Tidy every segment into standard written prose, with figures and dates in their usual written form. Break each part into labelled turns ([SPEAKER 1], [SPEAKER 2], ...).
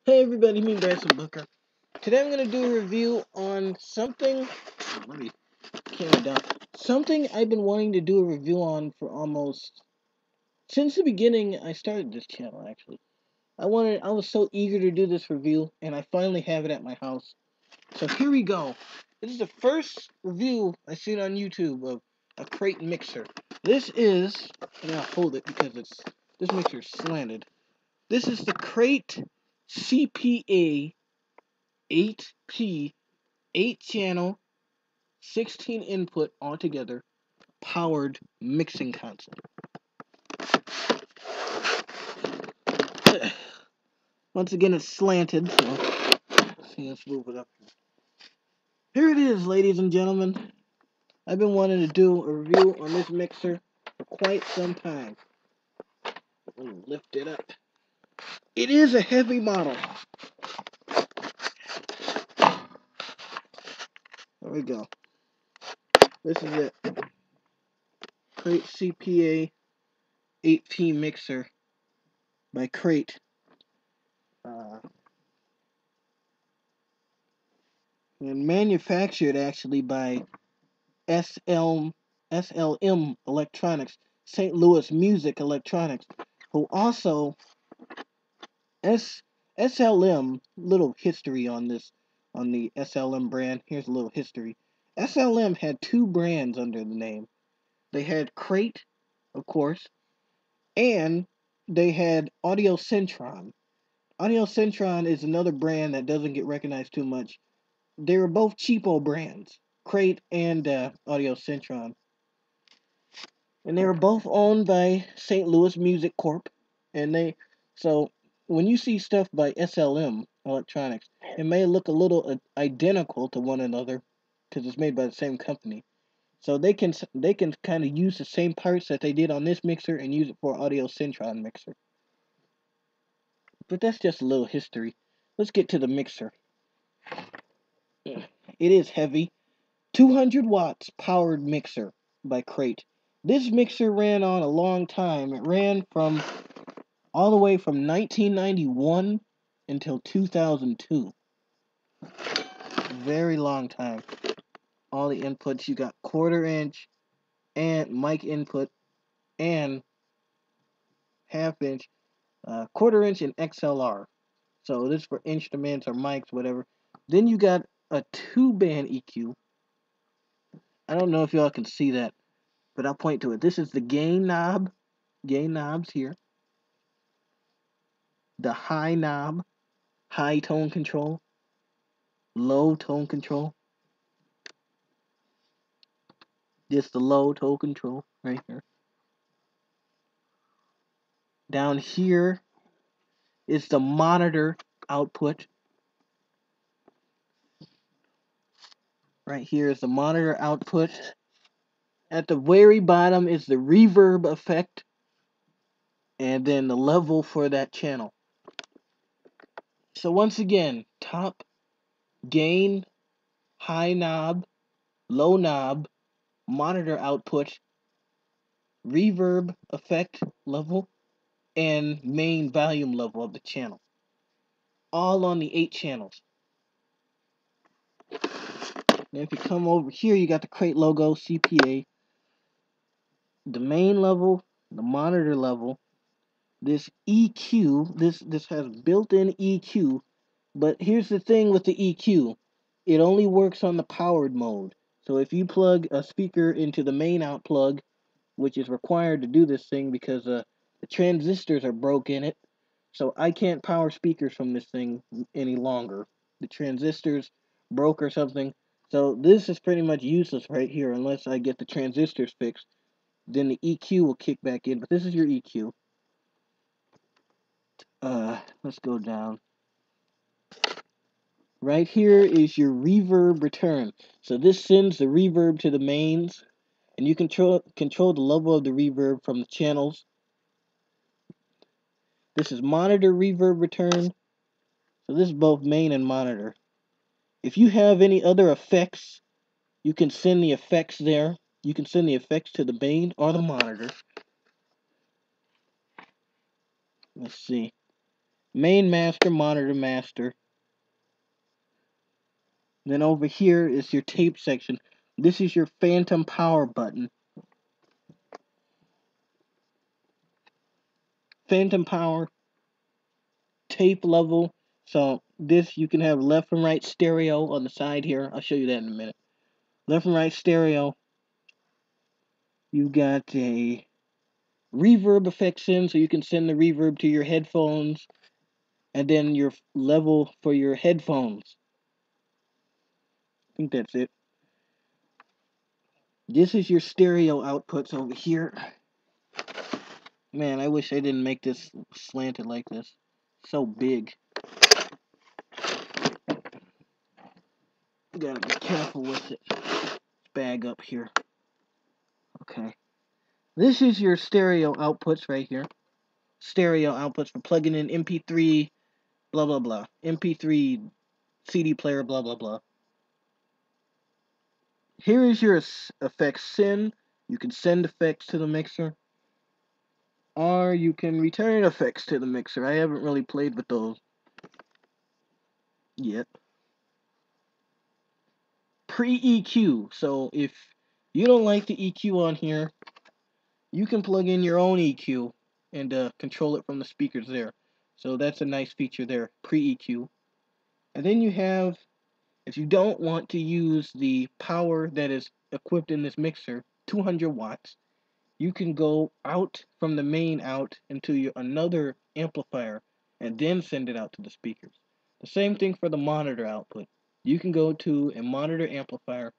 [SPEAKER 1] Hey everybody, me Branson Booker. Today I'm going to do a review on something, let me camera down, something I've been wanting to do a review on for almost, since the beginning I started this channel actually. I was so eager to do this review and I finally have it at my house. So here we go. This is the first review I've seen on YouTube of a crate mixer. This is, I'm going to hold it because this mixer is slanted. This is the crate CPA-8P 8-channel, 16 input altogether, powered mixing console. Once again, it's slanted, so let's move it up. Here it is, ladies and gentlemen. I've been wanting to do a review on this mixer for quite some time. Let me lift it up. It is a heavy model. There we go. This is it. Crate CPA 8P mixer by Crate. And manufactured actually by SLM Electronics, St. Louis Music Electronics, who also SLM. Little history on this, on the SLM brand. Here's a little history. SLM had two brands under the name. They had Crate, of course, and they had Audio Centron. Audio Centron is another brand that doesn't get recognized too much. They were both cheapo brands, Crate and Audio Centron. And they were both owned by St. Louis Music Corp. So when you see stuff by SLM Electronics, it may look a little identical to one another because it's made by the same company. So they can kind of use the same parts that they did on this mixer and use it for Audio Centron mixer. But that's just a little history. Let's get to the mixer. It is heavy. 200 watts powered mixer by Crate. This mixer ran on a long time. It ran from all the way from 1991 until 2002. Very long time. All the inputs, you got 1/4 inch and mic input and 1/2 inch, 1/4 inch and XLR. So this is for instruments or mics, whatever. Then you got a 2-band EQ. I don't know if y'all can see that, but I'll point to it. This is the gain knob. Gain knobs here. The high knob, high tone control, low tone control. Just the low tone control right here. Down here is the monitor output. Right here is the monitor output. At the very bottom is the reverb effect, and then the level for that channel. So once again, top, gain, high knob, low knob, monitor output, reverb effect level, and main volume level of the channel. All on the 8 channels. Now if you come over here, you got the Crate logo, CPA. The main level, the monitor level, this EQ, this has built-in EQ, but here's the thing with the EQ. It only works on the powered mode. So if you plug a speaker into the main out plug, which is required to do this thing because the transistors are broke in it, so I can't power speakers from this thing any longer. The transistors broke or something. So this is pretty much useless right here unless I get the transistors fixed. Then the EQ will kick back in. But this is your EQ. Let's go down. Right here is your reverb return. So this sends the reverb to the mains, and you control the level of the reverb from the channels. This is monitor reverb return. So this is both main and monitor. If you have any other effects, you can send the effects there. You can send the effects to the main or the monitor. Let's see. main master, monitor master. Then over here is your tape section. This is your phantom power button. Phantom power, tape level. So this, you can have left and right stereo on the side here. I'll show you that in a minute. Left and right stereo. You got a reverb effects in, so you can send the reverb to your headphones, and then your level for your headphones. I think that's it. This is your stereo outputs over here. Man, I wish I didn't make this slanted like this. So big. You gotta be careful with it. Bag up here. Okay. This is your stereo outputs right here. Stereo outputs for plugging in MP3, blah blah blah. MP3 CD player, blah blah blah. Here is your effects send. You can send effects to the mixer, or you can return effects to the mixer. I haven't really played with those yet. Pre-EQ. So if you don't like the EQ on here, you can plug in your own EQ and control it from the speakers there. So that's a nice feature there, pre-EQ. And then you have, if you don't want to use the power that is equipped in this mixer, 200 watts, you can go out from the main out into another amplifier and then send it out to the speakers. The same thing for the monitor output. You can go to a monitor amplifier,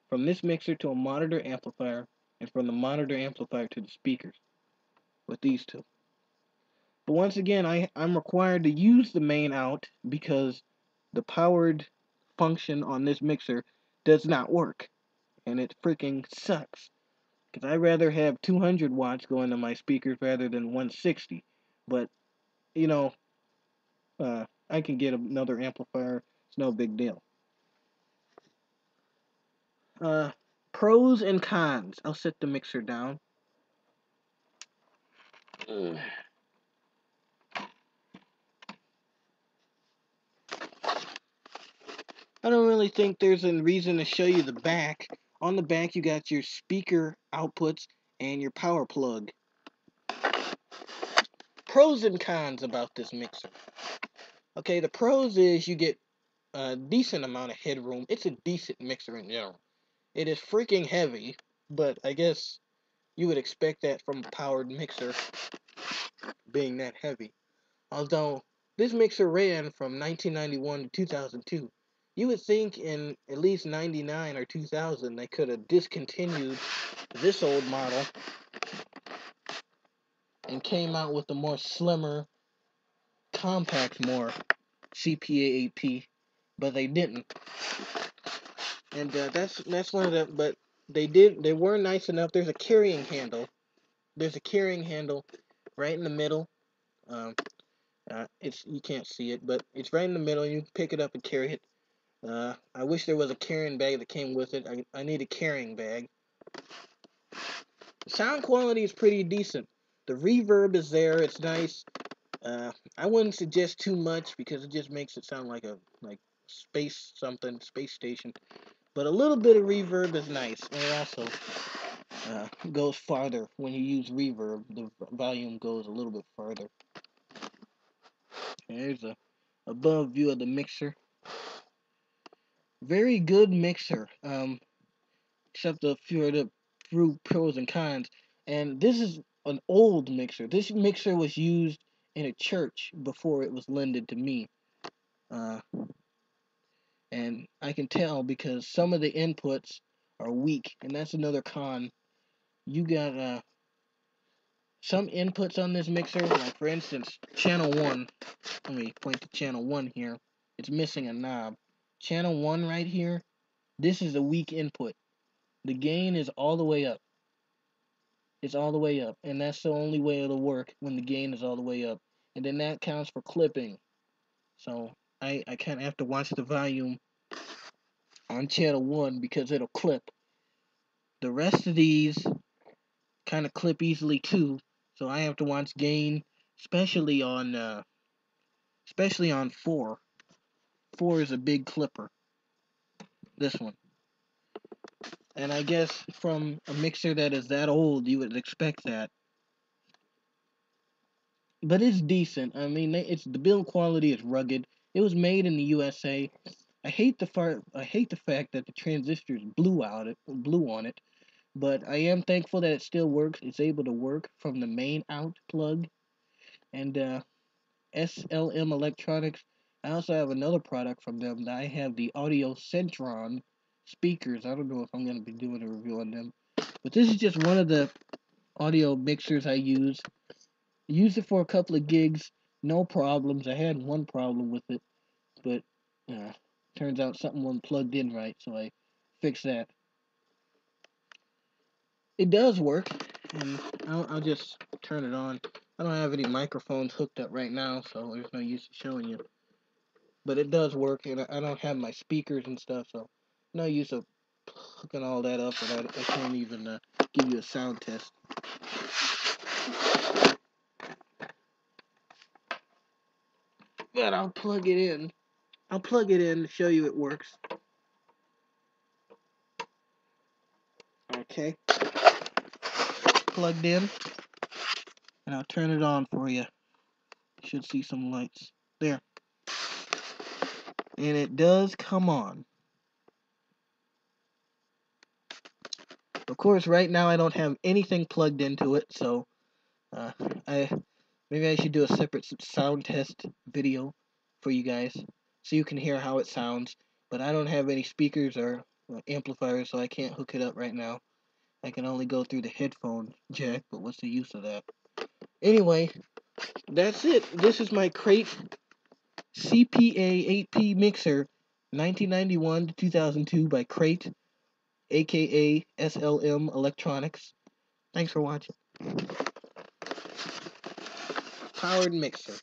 [SPEAKER 1] from this mixer to a monitor amplifier, and from the monitor amplifier to the speakers with these two. But once again, I'm required to use the main out because the powered function on this mixer does not work, and it freaking sucks. Because I'd rather have 200 watts going to my speakers rather than 160. But, you know, I can get another amplifier. It's no big deal. Pros and cons. I'll set the mixer down. I don't really think there's a reason to show you the back. On the back, you got your speaker outputs and your power plug. Pros and cons about this mixer. Okay, the pros is you get a decent amount of headroom. It's a decent mixer in general. It is freaking heavy, but I guess you would expect that from a powered mixer being that heavy. Although this mixer ran from 1991 to 2002. You would think in at least 99 or 2000 they could have discontinued this old model and came out with a more slimmer, compact, more CPA-8P, but they didn't. And that's one of the, but they were nice enough. There's a carrying handle. There's a carrying handle right in the middle. It's, you can't see it, but it's right in the middle. You can pick it up and carry it. I wish there was a carrying bag that came with it. I need a carrying bag. The sound quality is pretty decent. The reverb is there. It's nice. I wouldn't suggest too much because it just makes it sound like a space something, space station. But a little bit of reverb is nice, and it also goes farther when you use reverb. The volume goes a little bit farther. There's a above view of the mixer. Very good mixer. Except a few of the pros and cons. And this is an old mixer. This mixer was used in a church before it was lended to me. And I can tell because some of the inputs are weak, and that's another con. You got some inputs on this mixer, like for instance, channel 1. Let me point to channel 1 here. It's missing a knob. Channel 1 right here, this is a weak input. The gain is all the way up. It's all the way up, and that's the only way it'll work when the gain is all the way up. And then that counts for clipping. So I kind of have to watch the volume on channel 1 because it'll clip. The rest of these kind of clip easily too, so I have to watch gain, especially on especially on 4. 4 is a big clipper, this one. And I guess from a mixer that is that old, you would expect that. But it's decent. I mean, the build quality is rugged. It was made in the USA. I hate the fact that the transistors blew on it. But I am thankful that it still works. It's able to work from the main out plug. And SLM Electronics. I also have another product from them. I have the Audio Centron speakers. I don't know if I'm going to be doing a review on them. But this is just one of the audio mixers I use. Used it for a couple of gigs. No problems. I had one problem with it. But turns out something wasn't plugged in right. So I fixed that. It does work. And I'll just turn it on. I don't have any microphones hooked up right now. So there's no use in showing you. But it does work, and I don't have my speakers and stuff, so no use of hooking all that up, and I can't even give you a sound test. But I'll plug it in. I'll plug it in to show you it works. Okay. Plugged in, and I'll turn it on for you. You should see some lights. There. And it does come on. Of course, right now I don't have anything plugged into it, so maybe I should do a separate sound test video for you guys so you can hear how it sounds. But I don't have any speakers or amplifiers, so I can't hook it up right now. I can only go through the headphone jack, but what's the use of that? Anyway, that's it. This is my Crate CPA-8P mixer, 1991 to 2002 by Crate, aka SLM Electronics. Thanks for watching. Powered mixer.